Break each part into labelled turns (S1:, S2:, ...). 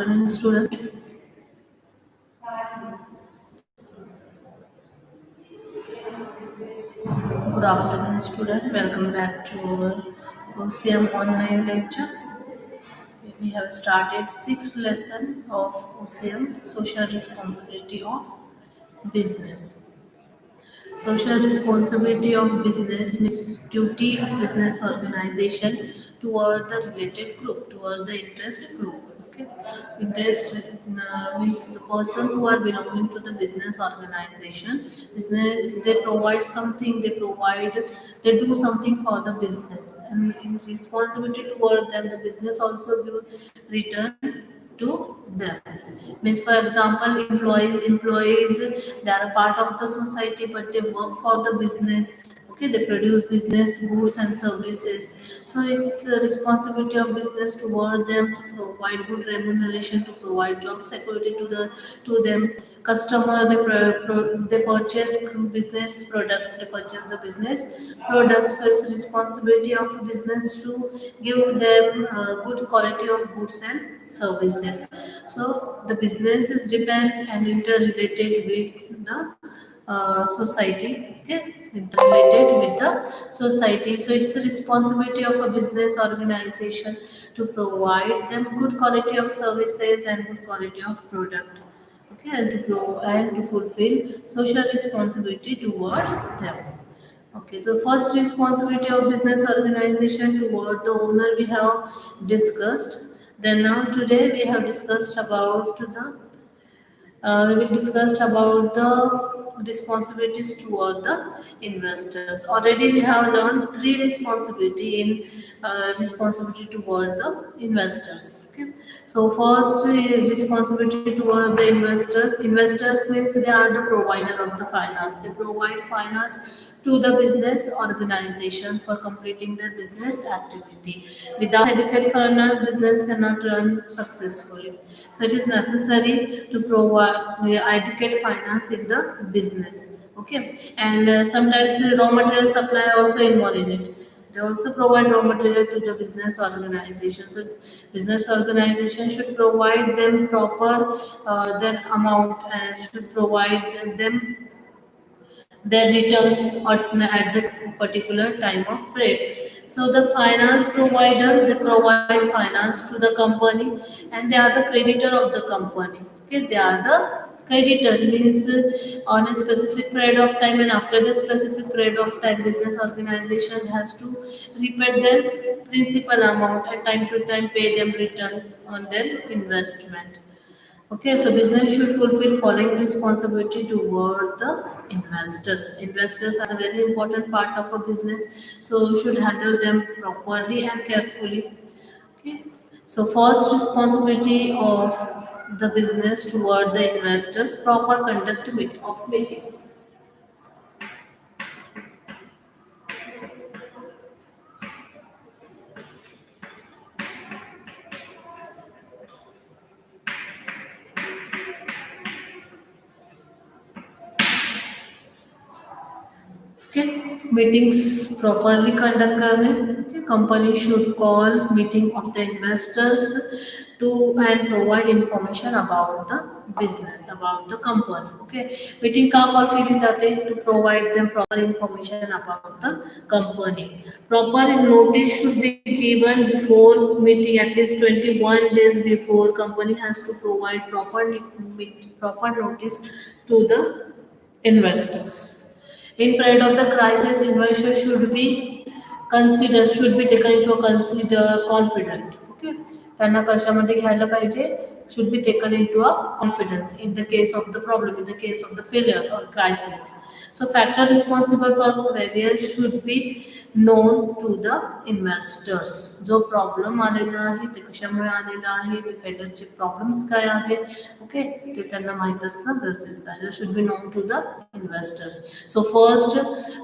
S1: afternoon, student. Good afternoon, student. Welcome back to our OCM online lecture. We have started sixth lesson of OCM, Social Responsibility of Business. Social responsibility of business means duty of business organization toward the related group, toward the interest group. Okay, interest means the person who are belonging to the business organization. Business, they provide something, they do something for the business, and in responsibility toward them, the business also will return to them. Means, for example, employees, they are a part of the society, but they work for the business. Okay, they produce business goods and services. So it's a responsibility of business toward them to provide good remuneration, to provide job security to them. Customer, they purchase business product, they purchase the business product. So it's responsibility of business to give them good quality of goods and services. So the business is depend and interrelated with the society. Okay, interrelated with the society. So it's a responsibility of a business organization to provide them good quality of services and good quality of product. Okay, and to grow and to fulfill social responsibility towards them. Okay, so first responsibility of business organization toward the owner we have discussed. Then now today we have discussed about the we will discuss about the responsibilities toward the investors. Already we have learned three responsibility in responsibility toward the investors. Okay. So first responsibility toward the investors. Investors means they are the provider of the finance. They provide finance to the business organization for completing their business activity. Without adequate finance, business cannot run successfully. So it is necessary to provide adequate finance in the business. Okay, and sometimes raw material supply also involved in it. They also provide raw material to the business organization. So business organization should provide them proper their amount and should provide them their returns at the particular time of trade. So the finance provider, they provide finance to the company, and they are the creditor of the company. Okay, they are the creditor means on a specific period of time, and after the specific period of time, business organization has to repay their principal amount and time to time pay them return on their investment. Okay, so business should fulfill following responsibility toward the investors. Investors are a very important part of a business, so you should handle them properly and carefully. Okay, so first responsibility of the business toward the investors: proper conduct of meeting. Okay, meetings properly conduct करने. Okay, company should call meeting of the investors to and provide information about the business, about the company. Okay, meeting का call केली जाते to provide them proper information about the company. Proper notice should be given before meeting, at least 21 days before. Company has to provide proper notice to the investors. In period of the crisis, investors should be taken into consider confident. Okay, त्यांना कशामध्ये घ्यायला पाहिजे, should be taken into a confidence in the case of the problem, in the case of the failure or crisis. So factor responsible for failure should be known to the investors. जो problem आलेला आहे ते कशामुळे आलेला आहे, ते फेलियरचे problems काय आहेत, ओके, ते त्यांना माहीत असणं गरजेचं आहे. Should be known to the investors. So first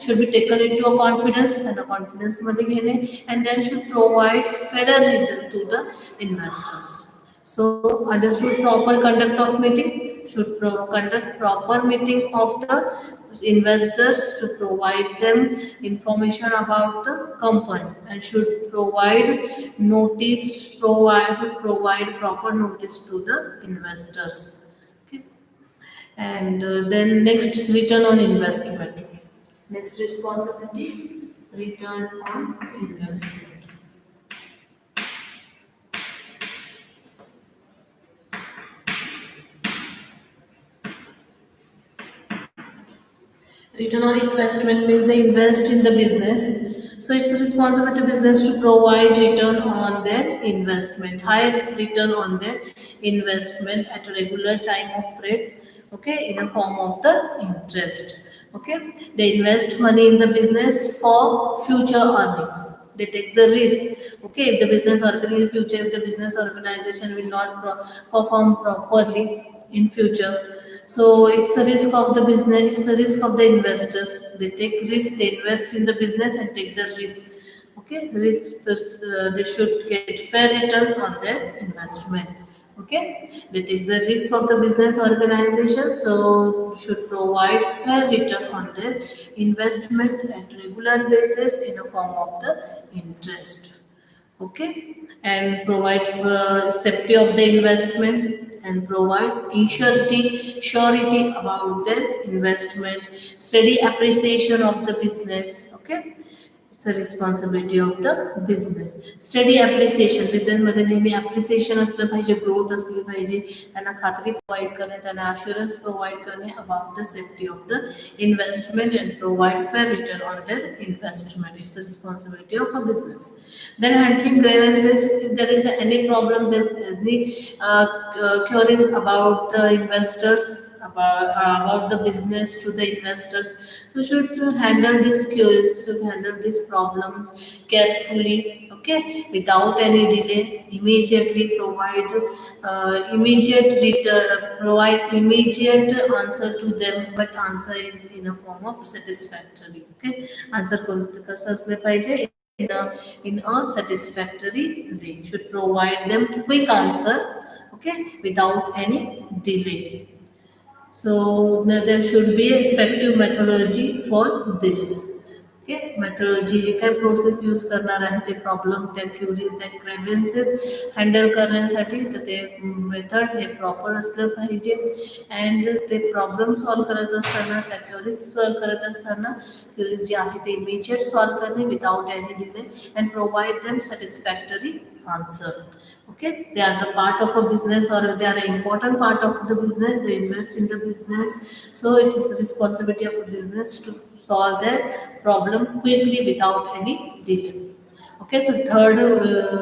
S1: should be taken into a confidence, त्यांना कॉन्फिडन्समध्ये घेणे, and then should provide fair reason to the investors. So understood proper conduct of meeting. should conduct proper meeting of the investors to provide them information about the company, and should provide proper notice to the investors. Okay. And then next, return on investment. Next responsibility, return on investment. Return on investment means they invest in the business. So it's a responsibility of business to provide return on their investment, higher return on their investment at a regular time of period, okay, in a form of the interest. Okay, they invest money in the business for future earnings. They take the risk. Okay, if the business in future, if the business organization will not perform properly in future, so it's a risk of the business, it's the risk of the investors. They take risk, they invest in the business and take the risk. Okay, risk, they should get fair returns on their investment. Okay, they take the risk of the business organization, so should provide fair return on their investment at regular basis in a form of the interest. Okay, and provide safety of the investment, and provide surety about their investment, steady appreciation of the business. Okay, it's a responsibility of the business. Steady appreciation, business मध्ये नेहमी appreciation असलं पाहिजे, growth असली पाहिजे, त्यांना खात्री provide करणे, त्यांना assurance प्रोव्हाइड करणे about the safety of the investment, and provide fair return on their investment. It's a responsibility of a business. Then handling grievances, if there is any problem, there's any queries about the investors, about the business to the investors, so should handle these queries, should handle these problems carefully. Okay, without any delay, immediately provide immediate answer to them, but answer is in a form of satisfactory. Okay, answer कसं असलं पाहिजे, in a satisfactory way. Should provide them quick answer. Okay, without any delay. So there should be effective methodology for this. Okay, methodology जे काय process use करणार आहे ते problem, त्या queries, त्या ग्रेव्हन्सेस handle करण्यासाठी, तर ते मेथड हे प्रॉपर असलं पाहिजे. अँड ते प्रॉब्लेम सॉल्व करत असताना, त्या क्युरीज सॉल्व करत असताना, क्युरीज जे आहे ते इमिजिएट सॉल्व करणे without any delay, and provide them satisfactory answer. Okay, they are the part of a business, or they are an important part of the business. They invest in the business, so it is the responsibility of a business to solve their problem quickly without any delay. Okay, so third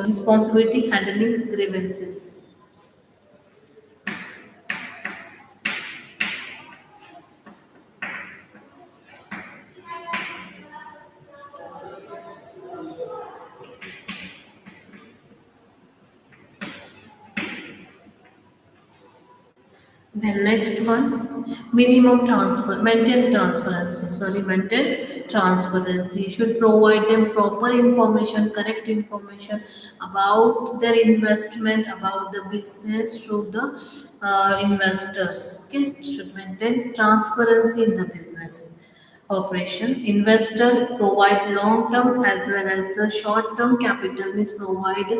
S1: responsibility, handling grievances. Then next one, maintain transparency. Sorry, maintain transparency. You should provide them proper information, correct information about their investment, about the business to the investors. Okay, should maintain transparency in the business operation. Investor provide long term as well as the short term capital, means provide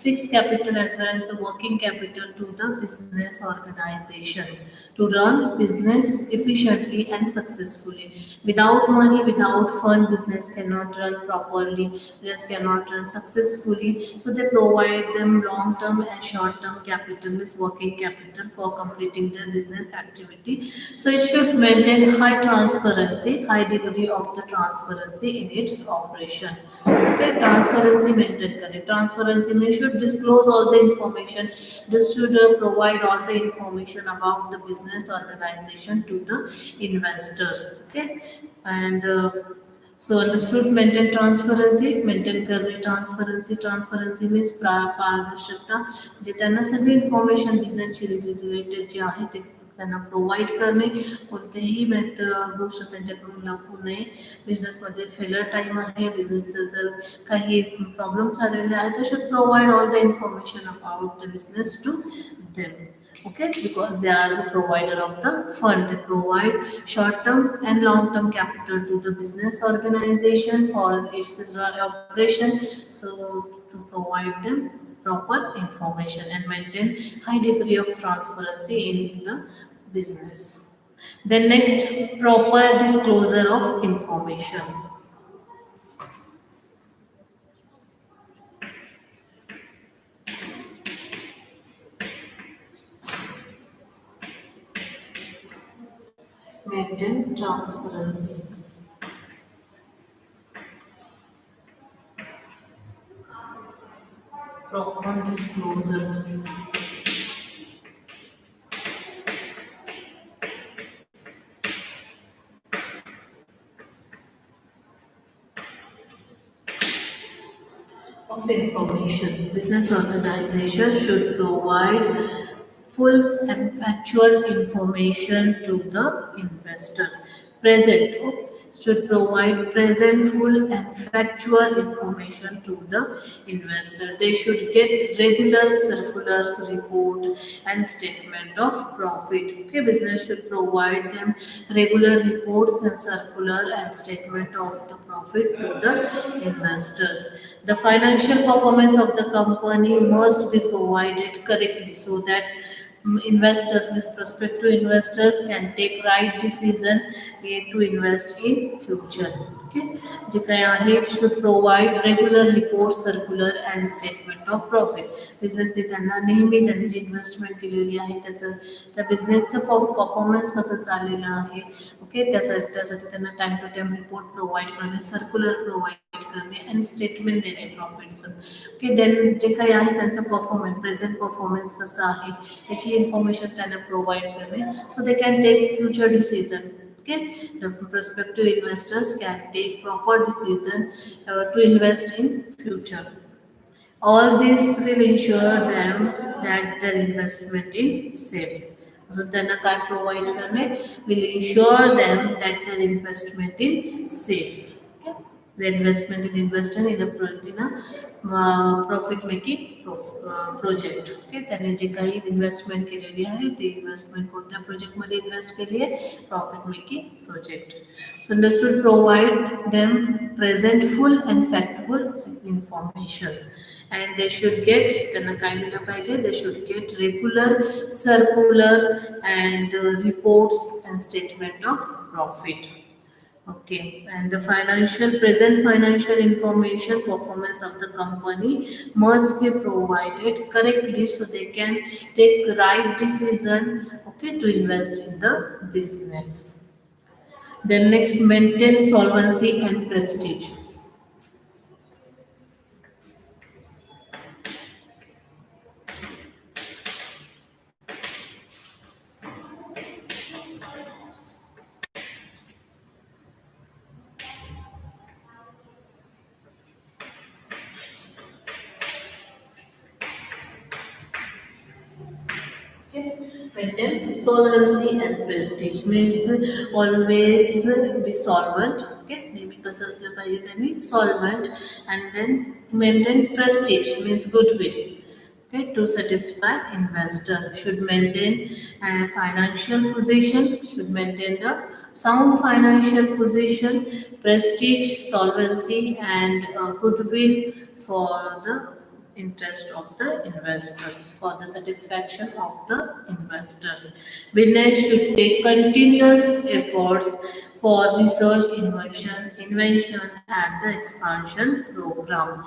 S1: fixed capital as well as the working capital to the business organization to run business efficiently and successfully. Without money, without fund, business cannot run properly, business cannot run successfully. So they provide them long term and short term capital, means working capital, for completing their business activity. So it should maintain high transparency, high degree of the transparency in its operation. Okay, transparency maintain करें. Transparency means should disclose all the information. This should provide all the information about the business organization to the investors. Okay, and so understood, maintain transparency, maintain करणे transparency. Transparency means पारदर्शकता, जे त्यांना सगळी information बिझनेसची related जे आहे ते त्यांना provide करणे, कोणतेही गोष्ट त्यांच्याकडून लागू नये. बिझनेसमध्ये फेलर टाईम आहे, बिझनेसचं जर काही प्रॉब्लेम झालेले आहे, they should provide all the information about the business to them. Okay, because they are the provider of the fund. They provide short-term and long-term capital to the business organization for its operation. So to provide them proper information and maintain high degree of transparency in the business. Then next, proper disclosure of information. Maintain transparency. Proper disclosure of information. Business organization should provide full and factual information to the investor. Present should provide present, full and factual information to the investor. They should get regular circulars, report and statement of profit. Okay, business should provide them regular reports and circular and statement of the profit to the investors. The financial performance of the company must be provided correctly so that investors, with prospective investors, can take right decision to invest in future. Okay, जे काय आहे should provide regular report, circular and statement of profit. बिझनेसने त्यांना नेहमी त्यांनी जी investment केलेली आहे त्याचं त्या बिझनेसचं performance कसं चाललेलं आहे. ओके, त्यासाठी त्यांना time to time report provide करणे, सर्क्युलर प्रोव्हाइड करणे आणि स्टेटमेंट देणे प्रॉफिटचं. ओके, देन जे काही आहे त्यांचं परफॉर्मन्स, प्रेझेंट परफॉर्मन्स कसं आहे त्याची इन्फॉर्मेशन त्यांना प्रोव्हाइड करणे, so they can take future decision. Okay, the prospective investors can take proper decision to invest in future. All this will ensure them that their investment is safe. So त्यांना काय provide करणे will ensure them that their investment is safe. Okay? The investment in investor in a profit making project. Okay? त्यांनी जे काही investment केलेली आहे ती investment कोणत्या प्रोजेक्टमध्ये इन्व्हेस्ट केली आहे, profit making project. So this should provide them present full and factual information. And they should get त्यांना काय दिलं पाहिजे, they should get regular circular and reports and statement of profit. Okay, and the present financial information performance of the company must be provided correctly so they can take right decision, okay, to invest in the business. Then next, maintain solvency and prestige. Maintain solvency and prestige means always be solvent. Okay, नेहमी कसं असलं पाहिजे त्यांनी solvent. And then maintain prestige means goodwill. Okay, to satisfy investor. Should maintain a financial position, should maintain the sound financial position, prestige, solvency and goodwill for the interest of the investors, for the satisfaction of the investors. Business should take continuous efforts for research, invention and the expansion program.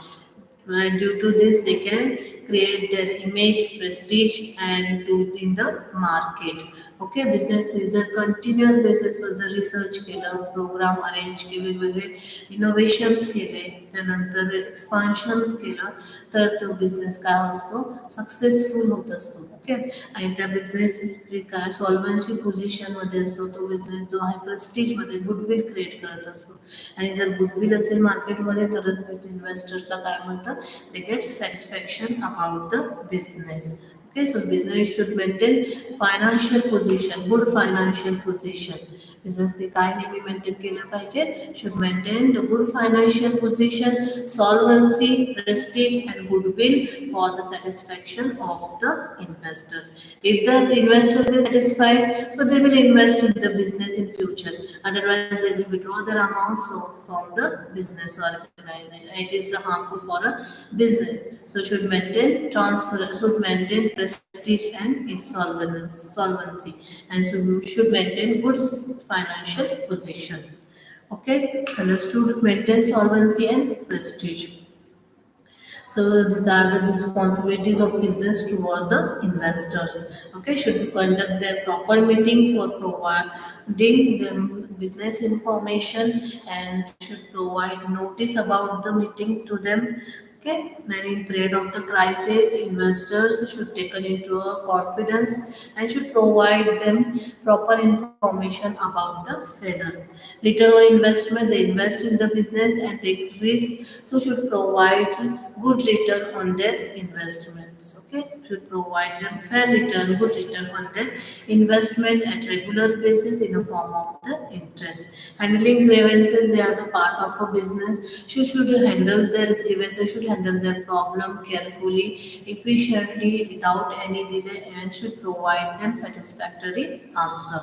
S1: And due to this, they can create their image, prestige, and to in the market. Okay, business जर continuous basis वर जर research केलं, programme arrange केले, वेगवेगळे innovations केले, त्यानंतर एक्सपान्शन्स केलं, तर तो बिझनेस काय असतो, सक्सेसफुल होत असतो. ओके, आणि त्या बिझनेस जे काय सॉल्व्हन्सी पोझिशनमध्ये असतो तो बिझनेस जो आहे प्रेस्टिजमध्ये गुडविल क्रिएट करत असतो. आणि जर गुडविल असेल मार्केटमध्ये तरच इन्व्हेस्टर्सला काय म्हणतात, they get satisfaction about the business. Okay, so business should maintain financial position, good financial position. Business ने काय नेहमी maintain केलं पाहिजे? Should maintain the good financial position, solvency, prestige, and goodwill for the satisfaction of the investors. If the investors is satisfied, so they will invest in the business in future. Otherwise, they will withdraw their amount from the business organization. It is harmful for a business. So should maintain transfer, should maintain prestige and its solvency, and should maintain good financial position. Okay, so understood maintain solvency and prestige. So these are the responsibilities of business toward the investors. Okay, should conduct their proper meeting for providing them business information, and should provide notice about the meeting to them. Okay, then in period of the crisis, investors should taken into a confidence and should provide them proper information about the failure. Return on investment, they invest in the business and take risk, so should provide good return on their investments. Okay, should provide them fair return, good return on their investment at regular basis in a form of the interest. Handling grievances, they are the part of a business. Should handle their grievances, should handle their problem carefully, efficiently, without any delay, and should provide them satisfactory answer.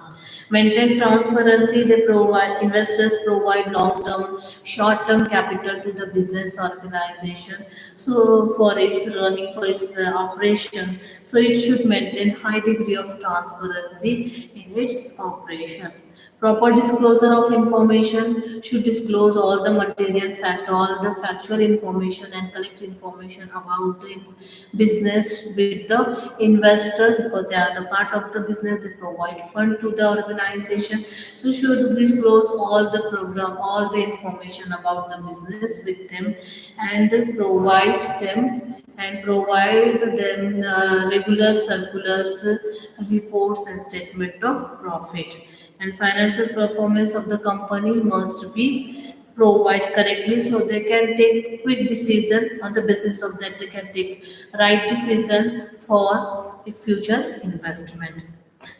S1: Maintain transparency, they provide investors provide long-term, short-term capital to the business organization. So for its running, for its operation, so it should maintain high degree of transparency in its operation. Proper disclosure of information, should disclose all the material fact, all the factual information, and collect information about the business with the investors, because they are the part of the business. They provide fund to the organization. So should disclose all the program, all the information about the business with them, and provide them regular circulars, reports, and statement of profit. And financial performance of the company must be provide correctly, so they can take quick decision. On the basis of that, they can take right decision for a future investment.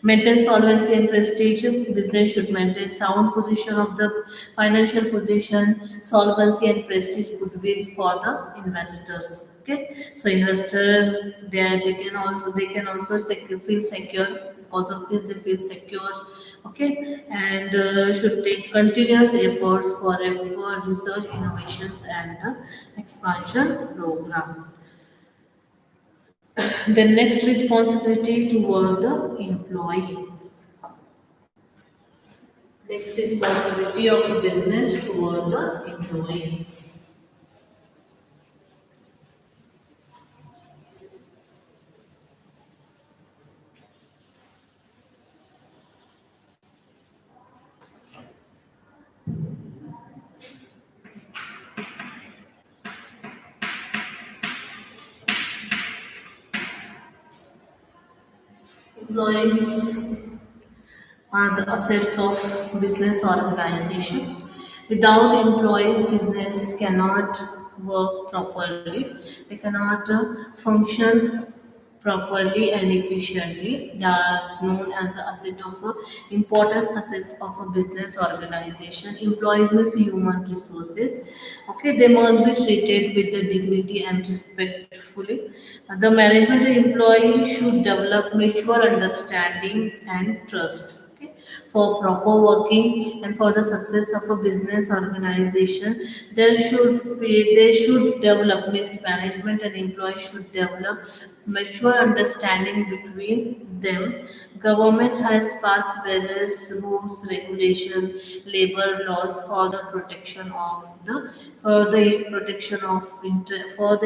S1: Maintain solvency and prestige. Business should maintain sound position of the financial position, solvency and prestige goodwill for the investors. Okay, so investor they can also feel secure. Because of this, they feel secure. Okay, and should take continuous efforts for research, innovations, and expansion program. The next responsibility toward the employee. Next responsibility of a business toward the employee. Employees are the assets of business organization. Without employees, business cannot work properly. They cannot function properly and efficiently. They are known as the asset of a important asset of a business organization. Employees means human resources. Okay, they must be treated with the dignity and respectfully. The management and employee should develop mutual understanding and trust. Okay, for proper working and for the success of a business organization, they should develop mismanagement and employees should develop mutual understanding between them. Government has passed various rules, regulation, labor laws for the protection of for the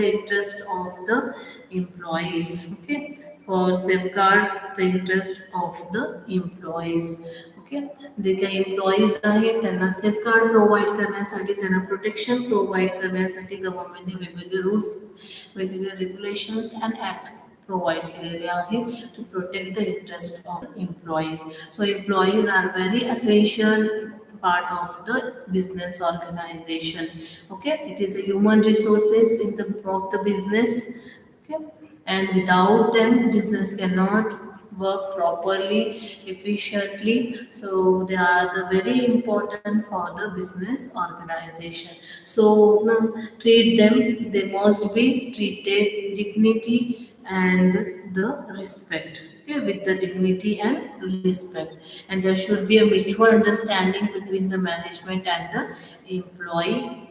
S1: interest of the employees. Okay, for safeguard the interest of the employees. Okay, जे काही employees आहेत त्यांना safeguard provide करण्यासाठी, त्यांना protection provide करण्यासाठी गव्हर्नमेंटने वेगवेगळे rules, वेगवेगळे रेग्युलेशन्स अँड ऍक्ट प्रोव्हाइड केलेले आहे to protect the interest of employees. So employees are very essential part of the business organization. Okay, it is a human resources in the of the business. Okay, and without them business cannot work properly, efficiently. So they are the very important for the business organization. So treat them, they must be treated dignity and the respect, okay, with the dignity and respect. And there should be a mutual understanding between the management and the employee.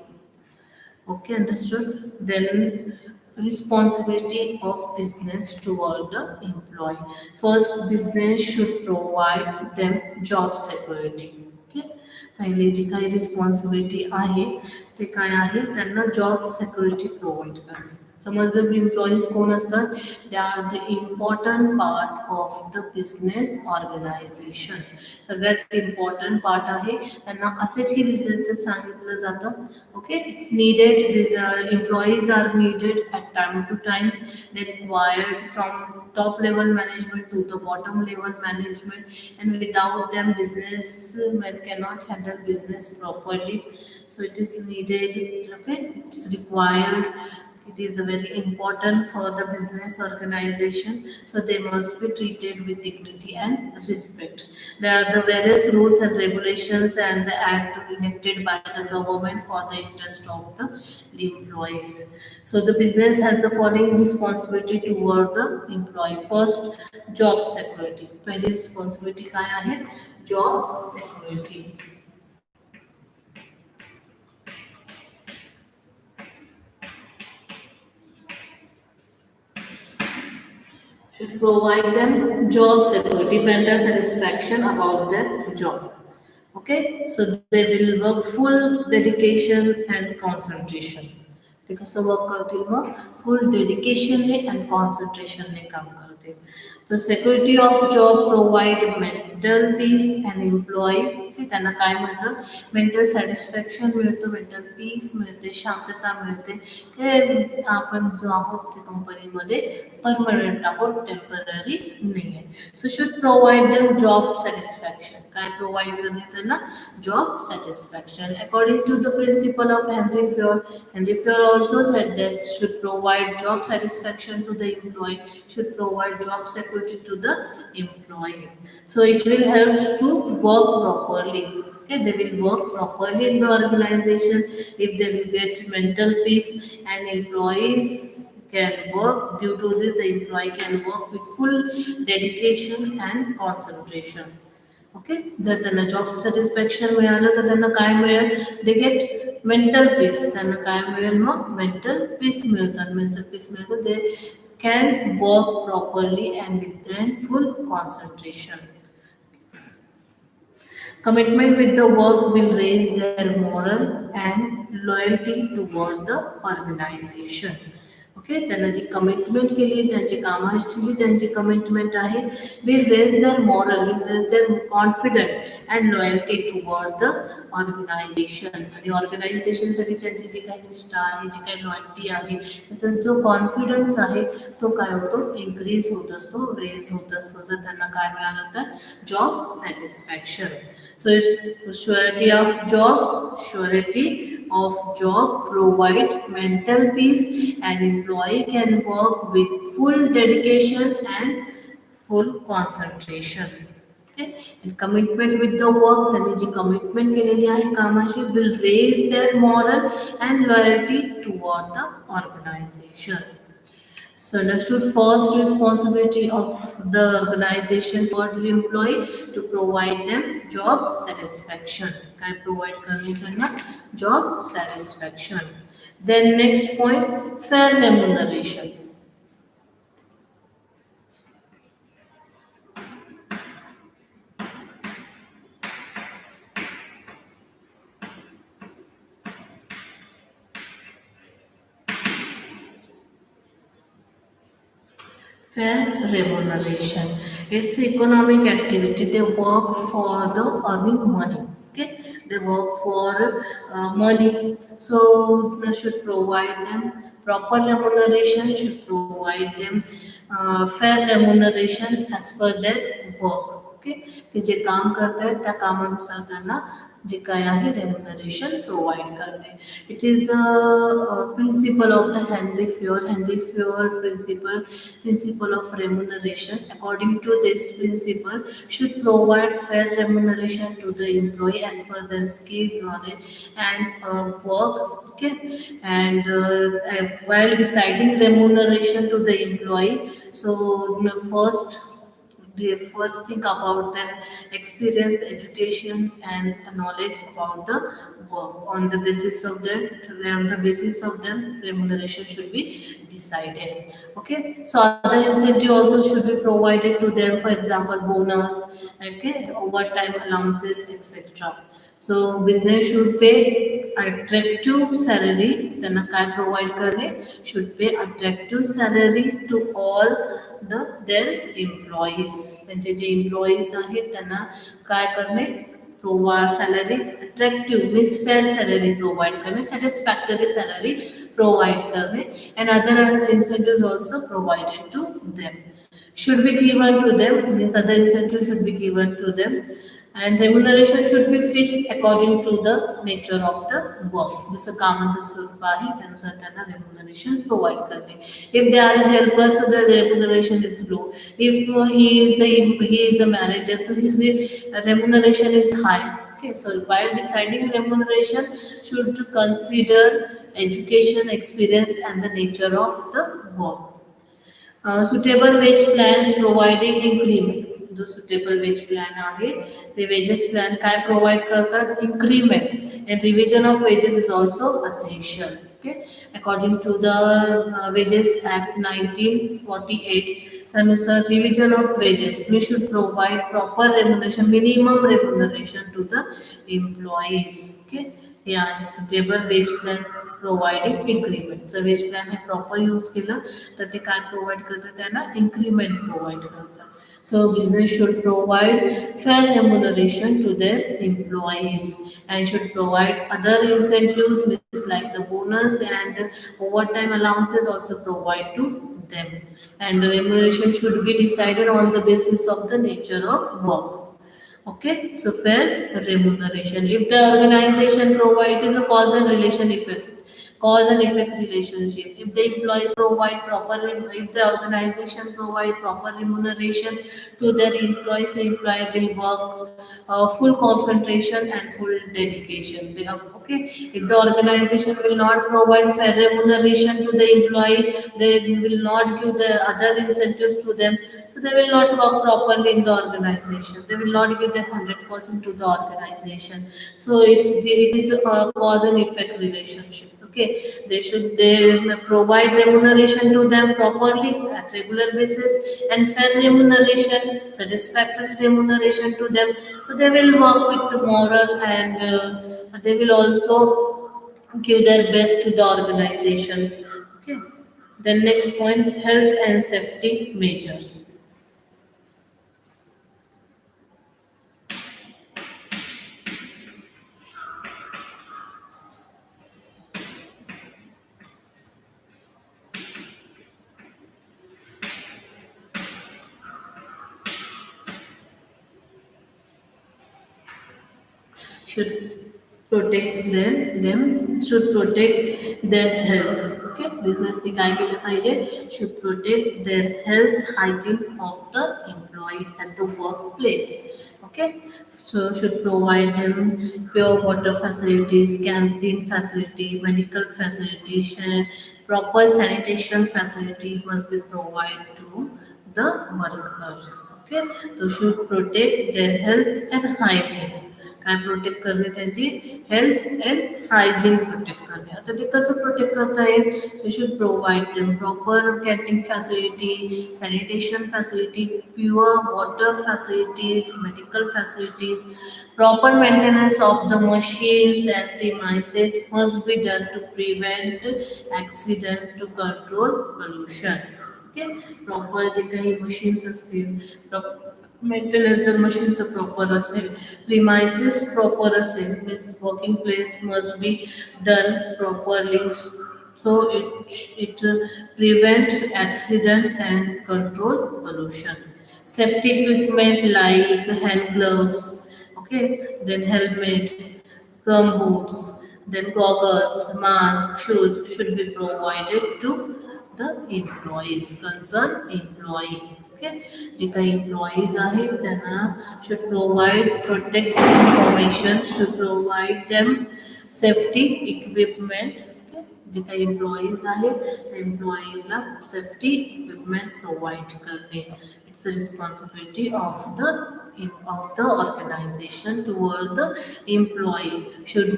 S1: Okay, understood. Then responsibility of business toward the employee. First, business should provide them job security. Okay. पहिली जी काही responsibility आहे ते काय आहे, त्यांना job security provide करणे. समजलं. Employees कोण असतात, they are the important part of the business organization. सगळ्यात इम्पॉर्टंट पार्ट आहे. त्यांना असेच हे बिझनेसचं सांगितलं जातं. Okay, it's needed, employees are needed at time to time. They required from top level management to the bottom level management, and without them business man cannot handle business properly. So it is needed, okay, it is required, it is very important for the business organization. So they must be treated with dignity and respect. There are the various rules and regulations and the act enacted by the government for the interest of the employees. So the business has the following responsibility toward the employee. First, job security. पहिली responsibility काय आहे? Job security. Should provide them job security, mental satisfaction about their job. Okay, so they will work full dedication and concentration. ते कसं work करतील मग? Full डेडिकेशनने and कॉन्सन्ट्रेशनने काम करतील. तर security of job provide mental peace and employee. त्यांना काय मिळतं? Mental satisfaction मिळतं, मेंटल पीस मिळते, शांतता मिळते, की आपण जो आहोत त्या कंपनीमध्ये परमनंट आहोत, टेम्पररी नाही आहे. So should provide them job satisfaction. काय प्रोव्हाइड करणे त्यांना? Job satisfaction. According to the principle of Henry Fayol, Henry Ford also said that should provide job satisfaction to the employee, should provide job security to the employee. So it will help to work properly. Okay, they will work properly in the organization if they will get mental peace, and employees can work. Due to this, the employee can work with full dedication and concentration. Okay, जर त्यांना job satisfaction मिळालं तर त्यांना काय मिळेल? They get mental peace. त्यांना काय मिळेल मग? मेंटल पीस मिळतात. मेंटल पीस मिळतं, they can work properly and with full concentration. Commitment with the work will raise their moral and loyalty toward the organization. Okay, त्यांना जी कमिटमेंट केली, त्यांची कामाची जी त्यांची कमिटमेंट आहे, will raise their morale, will raise their confident and loyalty toward the organization. आणि ऑर्गनायझेशनसाठी त्यांची जी काही निष्ठा आहे, जी काही लॉयल्टी आहे, त्याचा जो कॉन्फिडन्स आहे तो काय होतो? इन्क्रीज होत असतो, रेज होत असतो, जर त्यांना काय मिळालं तर job satisfaction. So surety of job provide mental peace, and employee can work with full dedication and full concentration. Okay, and commitment with the work, त्यांनी जी कमिटमेंट केलेली आहे कामाची, will raise their moral and loyalty toward the organization. So understood. First responsibility of the organization toward the employee to provide them job satisfaction. काय provide करणे त्यांना? Job satisfaction. Then next point, fair remuneration. Fair remuneration. It's economic activity. They work for the earning money. Okay, they work for money. So they should provide them proper remuneration. Should provide them fair remuneration as per their work. Okay, की जे काम करतायत त्या कामानुसार त्यांना जे काय आहे remuneration provide करणे. It is a principle of the Henry Fayol principle of remuneration. According to this principle, should provide fair remuneration to the employee as per their skill, knowledge, and work. Okay, and while deciding remuneration to the employee, so the first they first think about their experience, education, and knowledge about the work. On the basis of them, remuneration should be decided. Okay, so other incentive also should be provided to them. For example, bonus, okay, overtime allowances, etc. So business should pay attractive salary. त्यांना काय provide करणे? Should pay attractive salary to all their employees. त्यांचे जे employees आहेत त्यांना काय करणे? Provide salary attractive means fair salary provide करणे, satisfactory salary provide करणे, and other incentives also provided to them. Should be given to them means other incentives should be given to them, and remuneration should be fixed according to the nature of the work. जसं कामाचं स्वरूप आहे त्यानुसार त्यांना remuneration provide करणे. If they are a helper, so the remuneration is low. If he is a manager, so his remuneration is high. Okay, so while deciding remuneration, should consider education, experience, and the nature of the work. Suitable wage plans providing increment. जो suitable wage plan आहे ते wages plan काय provide करतात? Increment and revision of wages is also essential. Okay, according to the wages act 1948 त्यानुसार revision of wages we should provide proper remuneration, minimum remuneration to the employees. Okay, हे आहे suitable wage plan providing increment. जर wage plan हे proper use केलं तर ते काय provide करतात? त्यांना इन्क्रीमेंट प्रोव्हाइड करतात. So business should provide fair remuneration to their employees and should provide other incentives means like the bonus and overtime allowances also provide to them. And the remuneration should be decided on the basis of the nature of work. Okay, so fair remuneration. If the organization provide is a cause and effect relationship. If the employees provide proper, if the organization provide proper remuneration to their employees, the employee will work full concentration and full dedication. They have, okay. If the organization will not provide fair remuneration to the employee, they will not give the other incentives to them, so they will not work properly in the organization. They will not give their 100% to the organization. So it is a cause and effect relationship. Okay, they provide remuneration to them properly at regular basis and fair remuneration, satisfactory remuneration to them. So they will work with the moral and they will also give their best to the organization. Okay. Then next point, health and safety measures. Should protect them should protect their health. Okay, business ने काय केलं पाहिजे? Should protect their health, hygiene of the employee at the workplace. Okay, so should provide them pure water facilities, canteen facility, medical facilities, proper sanitation facility must be provided to the workers. Okay, so should protect their health and hygiene. काय protect करणे? त्यांची health and hygiene protect करणे. आता ते कसं protect करता येईल? You should provide them proper canteen facility, sanitation facility, pure water facilities, medical facilities, proper maintenance of the machines and premises must be done to prevent accident, to control pollution. Okay, proper जे काही machines असतील, maintenance जर मशीनचं proper असेल, premises proper असेल, means working place must be done properly, so it prevent accident and control pollution. Safety equipment like hand gloves, okay, then helmet, gum boots, then goggles, mask, shoes should be provided to the employees, concerned employee. Okay, जे काही employees आहेत त्यांना should provide protect information, should provide them safety equipment. Okay, जे काही employees आहेत त्या employeesला safety equipment provide करणे. It's a responsibility of the organization toward the employee. Should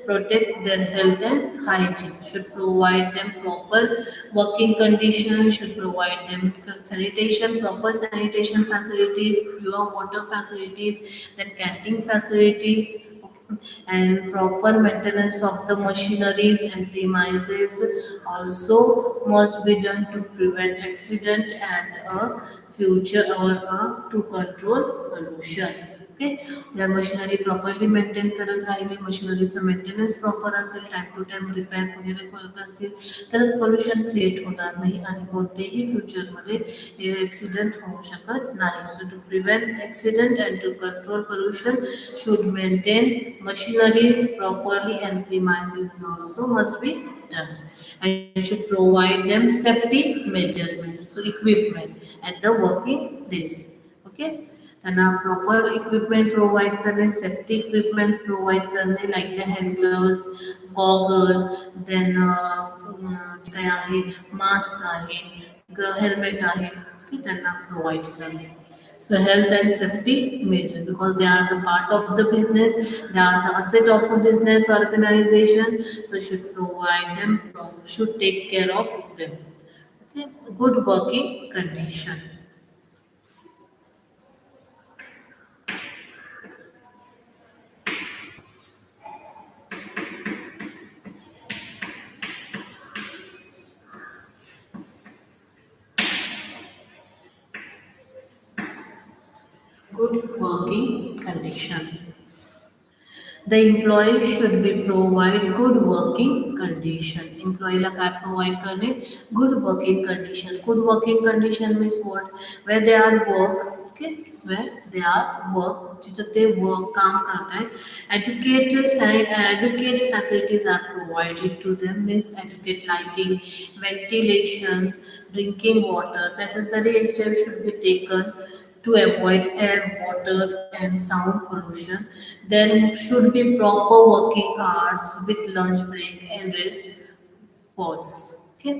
S1: protect their health and hygiene. Should provide them proper working conditions. Should provide them sanitation, proper sanitation facilities, pure water facilities, then canteen facilities, and proper maintenance of the machineries and premises also must be done to prevent accident and a future or to control pollution. Okay, जर machinery properly maintain करत राहिली, मशिनरीचं maintenance proper असेल, time to time repair वगैरे करत असतील तर pollution create होणार नाही आणि कोणतेही फ्युचरमध्ये ॲक्सिडेंट होऊ शकत नाही. So to prevent accident and to control pollution should maintain machinery properly and premises also must be done, and should provide them safety measurements, so equipment at the working place. Okay, त्यांना proper equipment provide करणे, safety equipments provide करणे, like the hand gloves, goggle, then काय आहे mask आहे, helmet आहे, की त्यांना provide करणे. So health and safety major because they are the part of the business, they are the asset of a business organization. So should provide them, should take care of them. Okay, good working condition. Good working condition. The employee should be provide good working condition. Employeeला काय provide करणे? Good working condition. Good working condition means what? Where they are work, okay? Where they are work, जिथं ते work काम करताय. Educate facilities are provided to them. Means educate lighting, ventilation, drinking water. Necessary steps should be taken to avoid air, water, and sound pollution. There should be proper working hours with lunch break and rest pause. Okay,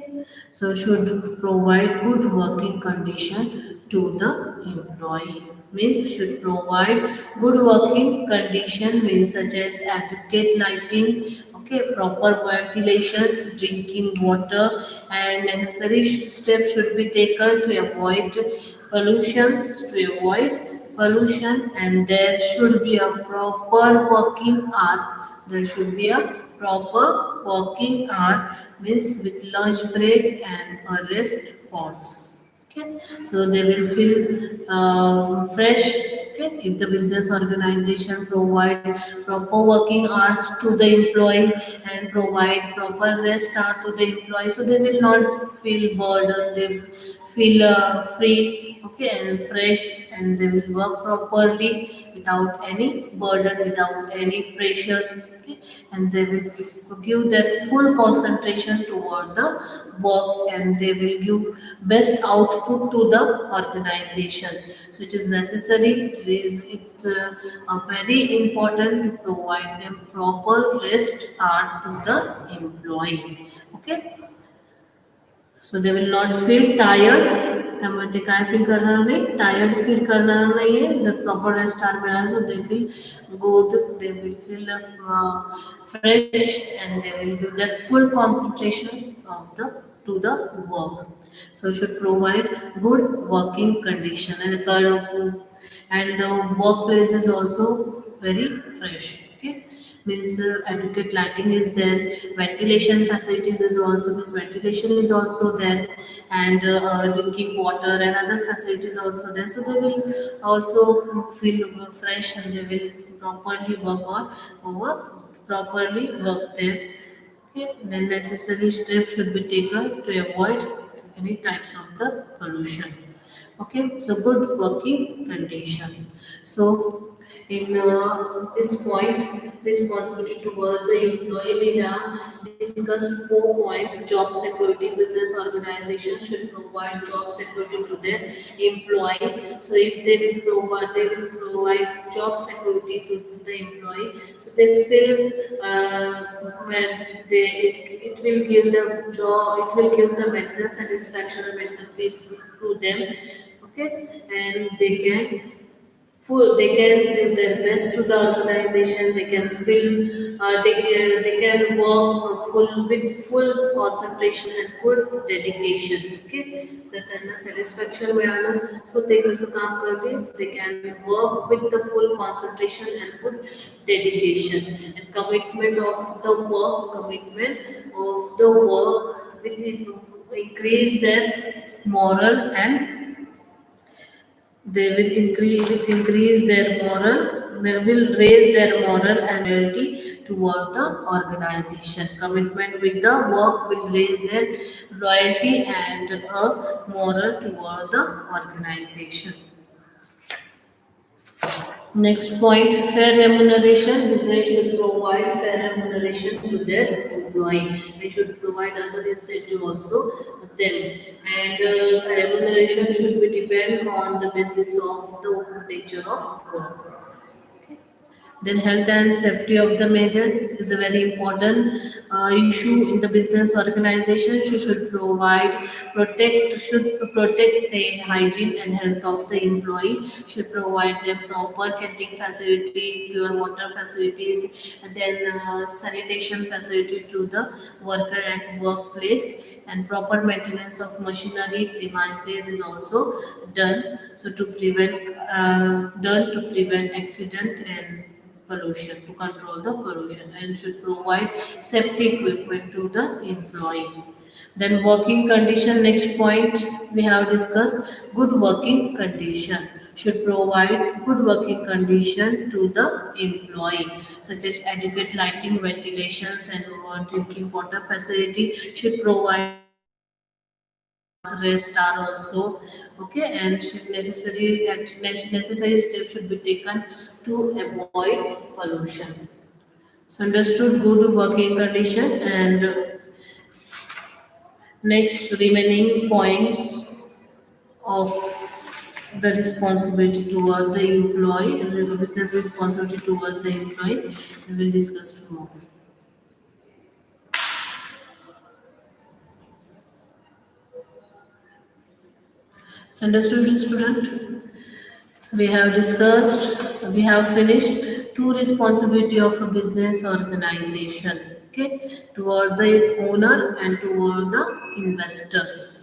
S1: so should provide good working condition to the employee. Means should provide good working condition means such as adequate lighting, okay, proper ventilations, drinking water, and necessary steps should be taken to avoid pollution, and there should be a proper working hour. There should be a proper working hour means with lunch break and a rest pause. Okay, so they will feel fresh. Okay, if the business organization provide proper working hours to the employee and provide proper rest hour to the employee, so they will not feel burdened. They feel free, okay, and fresh, and they will work properly without any burden, without any pressure, okay, and they will give their full concentration toward the work, and they will give best output to the organization. So it is necessary, very important to provide them proper rest hour to the employee. Okay, so they will not feel tired, त्यामुळे ते काय feel करणार नाही, tired feel करणार नाही आहे. जर proper rest time मिळाला so they feel good, they will feel fresh, and they will give their full concentration of the to the work. So should provide good working condition, and the workplace is also very fresh. Okay, means adequate lighting is there, ventilation facilities is also, this ventilation is also there, and drinking water and other facilities also there, so they will also feel fresh, and they will properly work on over properly work there. Okay, then necessary steps should be taken to avoid any types of the pollution. Okay, so good working condition. So In this point, responsibility toward the employee, we have discussed 4 points. Job security, business organization should provide job security to their employee. So if they will provide job security to the employee. So they feel when it will give them job, it will give them mental satisfaction and mental peace to them. Okay, and they can give their best to the organization. They can feel they can work full with full concentration and full dedication. Okay, तर त्यांना satisfaction मिळालं, so ते कसं काम करतील, they can work with the full concentration and full dedication and commitment of the work will increase their moral and they will increase their moral, they will raise their moral and loyalty toward the organization. Commitment with the work will raise their loyalty and moral toward the organization. Next point, fair remuneration. Business should provide fair remuneration to their employee. They should provide other incentive also them. And remuneration should be depend on the basis of the nature of work. Then health and safety of the major is a very important issue in the business organization. Should protect the hygiene and health of the employee. Should provide them proper canteen facility, pure water facilities, and then sanitation facility to the worker at workplace, and proper maintenance of machinery premises is also done. So to prevent accident and pollution, to control the pollution, and should provide safety equipment to the employee. Then working condition, next point we have discussed, good working condition. Should provide good working condition to the employee, such as adequate lighting, ventilations, and drinking water facility. Should provide rest are also okay, and necessary steps should be taken to avoid pollution. So understood good working condition. And next remaining points of the responsibility toward the employee, business responsibility toward the employee, we will discuss tomorrow. So understood student, we have finished two responsibility of a business organization, okay, toward the owner and toward the investors.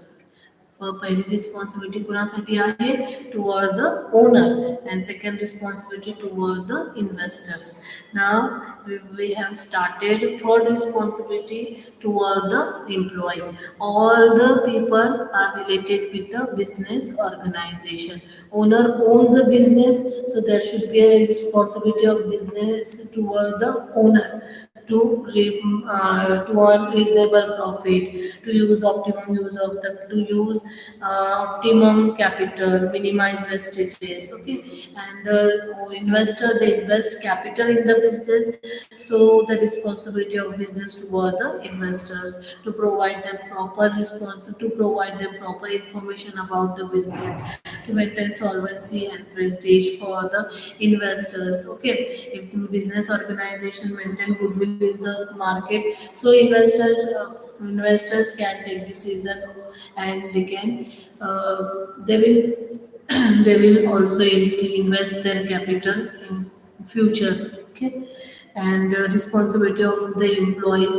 S1: पहिली responsibility कुणासाठी आहे, toward the owner, and second responsibility toward the investors. Now we have started third responsibility toward the employee. All the people are related with the business organization. Owner owns the business, so there should be a responsibility of business toward the owner to earn reasonable profit, to use optimum use of the to use optimum capital, minimize wastages. Okay, and the investor, they invest capital in the business, so the responsibility of business toward the investors, to provide them proper response, to provide them proper information about the business, to maintain solvency and prestige for the investors. Okay, if the business organization maintain goodwill in the market, so investors can take decision, and they can they will they will also invest their capital in future. Okay, and responsibility of the employees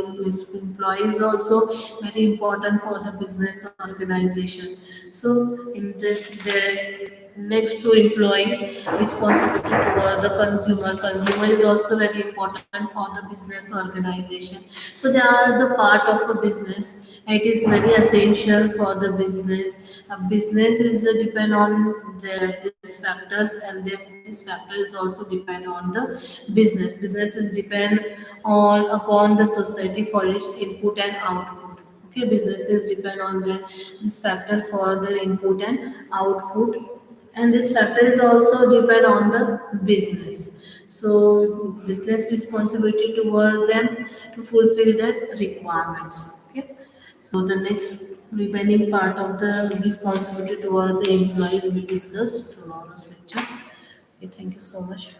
S1: also very important for the business organization. So in the next to employee, responsibility toward the consumer is also very important for the business organization. So they are the part of a business. It is very essential for the business. A business is depend on these factors, and these factors also depend on the businesses depend on upon the society for its input and output. Okay, businesses depend on this factor for their input and output, and this factor is also depend on the business. So business responsibility toward them to fulfill their requirements. Okay. So the next remaining part of the responsibility toward the employee will be discussed tomorrow's lecture. Okay, thank you so much.